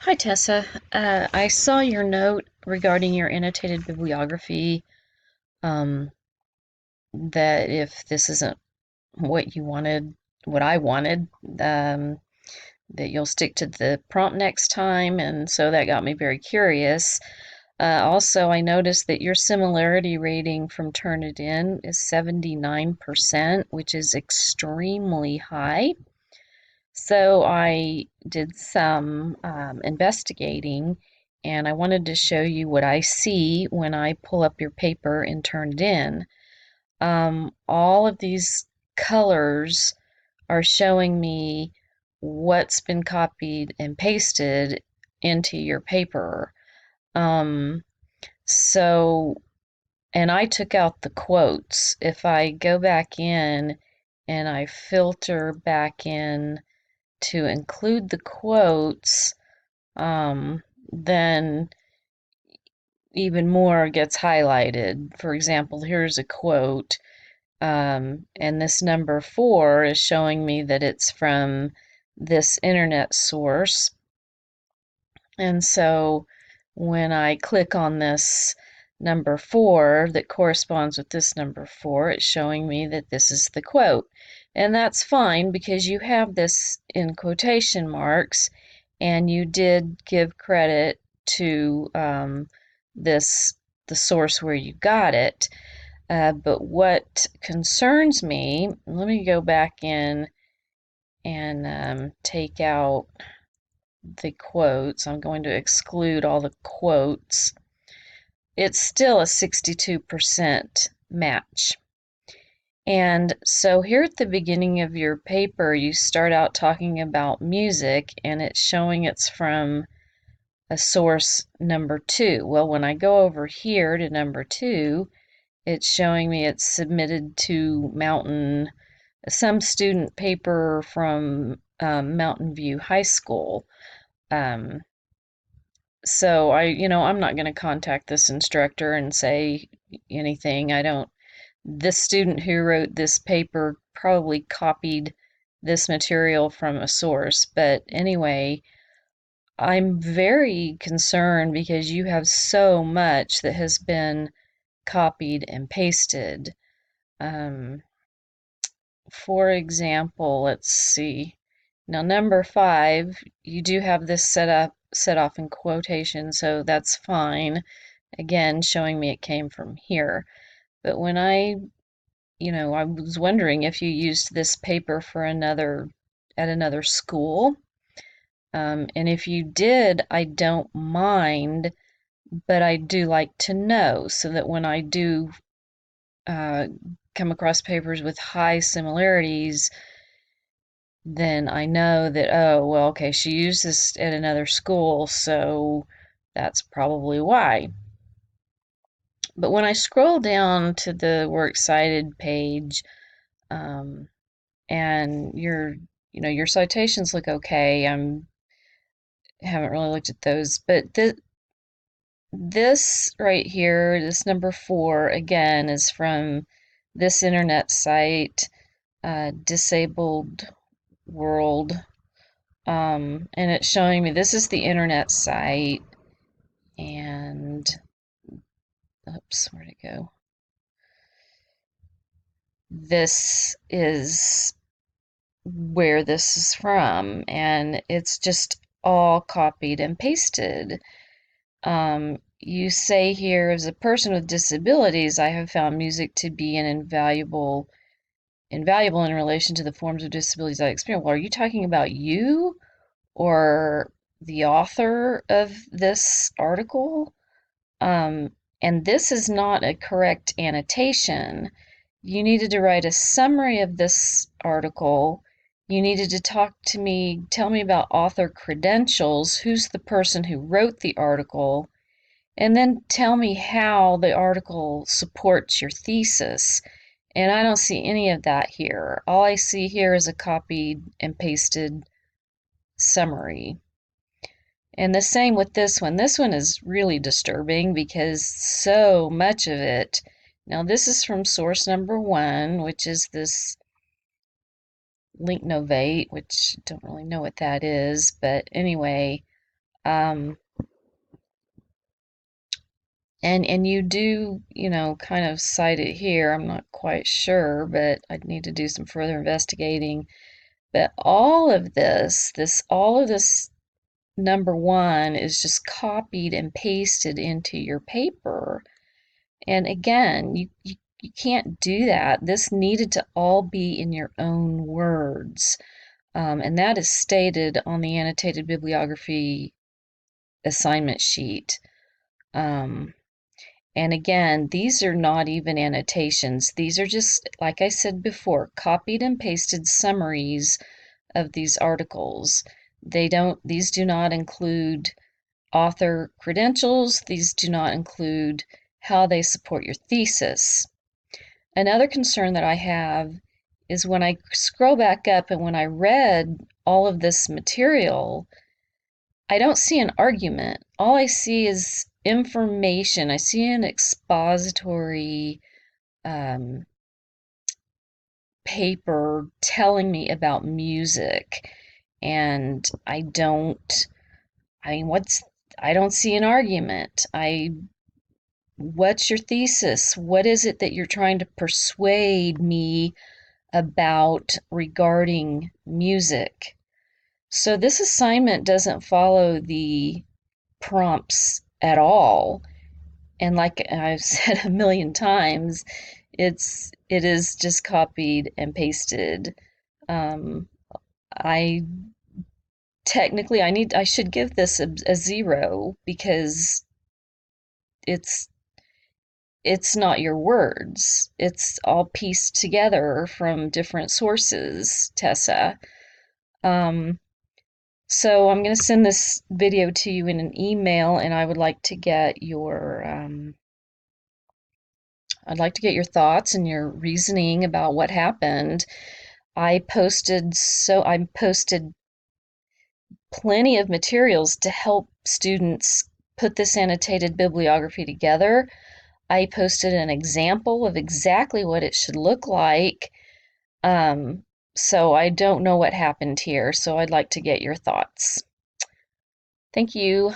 Hi, Tessa. I saw your note regarding your annotated bibliography, um, that if this isn't what you wanted, what I wanted, that you'll stick to the prompt next time, and so that got me very curious. Also, I noticed that your similarity rating from Turnitin is 79%, which is extremely high. So I did some investigating, and I wanted to show you what I see when I pull up your paper and turn it in. All of these colors are showing me what's been copied and pasted into your paper. Um, so, and I took out the quotes. If I go back in and I filter back in to include the quotes, then even more gets highlighted. For example, here's a quote, and this number 4 is showing me that it's from this internet source. And so when I click on this number 4 that corresponds with this number 4, it's showing me that this is the quote. And that's fine because you have this in quotation marks and you did give credit to this the source where you got it. But what concerns me, let me go back in and take out the quotes. I'm going to exclude all the quotes. It's still a 62% match. And so here at the beginning of your paper, you start out talking about music, and it's showing it's from a source number 2. Well, when I go over here to number 2, it's showing me it's submitted to some student paper from Mountain View High School. Um, so I'm not going to contact this instructor and say anything. I don't, this student who wrote this paper probably copied this material from a source. But anyway, I'm very concerned because you have so much that has been copied and pasted. Um, for example, let's see. Now, number 5, you do have this set off in quotation, so that's fine. Again, showing me it came from here. But when I was wondering if you used this paper for at another school. And if you did, I don't mind, but I do like to know so that when I do uh, come across papers with high similarities, then I know that, oh, well, okay, she used this at another school, so that's probably why. But when I scroll down to the works cited page, um, and your citations look okay. Haven't really looked at those, but this right here, this number 4, again, is from this internet site, Disabled World, and it's showing me this is the internet site, and oops, where'd it go? This is where this is from, and it's just all copied and pasted. You say here, as a person with disabilities, I have found music to be an invaluable in relation to the forms of disabilities I experience. Well, are you talking about you or the author of this article? And this is not a correct annotation. You needed to write a summary of this article. You needed to tell me about author credentials, who's the person who wrote the article, and then tell me how the article supports your thesis. And I don't see any of that here. All I see here is a copied and pasted summary. And the same with this one. This one is really disturbing because so much of it. Now, this is from source number 1, which is this link novate, which I don't really know what that is. But anyway, Um, and you do, kind of cite it here. I'm not quite sure, but I'd need to do some further investigating. But all of this number one is just copied and pasted into your paper. And again, you can't do that. This needed to all be in your own words. And that is stated on the annotated bibliography assignment sheet. Um, and again, these are not even annotations. These are just, like I said before, copied and pasted summaries of these articles. These do not include author credentials. These do not include how they support your thesis. Another concern that I have is when I scroll back up and when I read all of this material, I don't see an argument. All I see is information. I see an expository um, paper telling me about music, and I mean, I don't see an argument. What's your thesis? What is it that you're trying to persuade me about regarding music? So this assignment doesn't follow the prompts at all. And like I've said a million times, it is just copied and pasted. Um, I I should give this a 0 because it's it's not your words. It's all pieced together from different sources, Tessa. Um, so I'm going to send this video to you in an email, and I would like to get your thoughts and your reasoning about what happened. I posted plenty of materials to help students put this annotated bibliography together. I posted an example of exactly what it should look like. Um, so I don't know what happened here, so I'd like to get your thoughts. Thank you.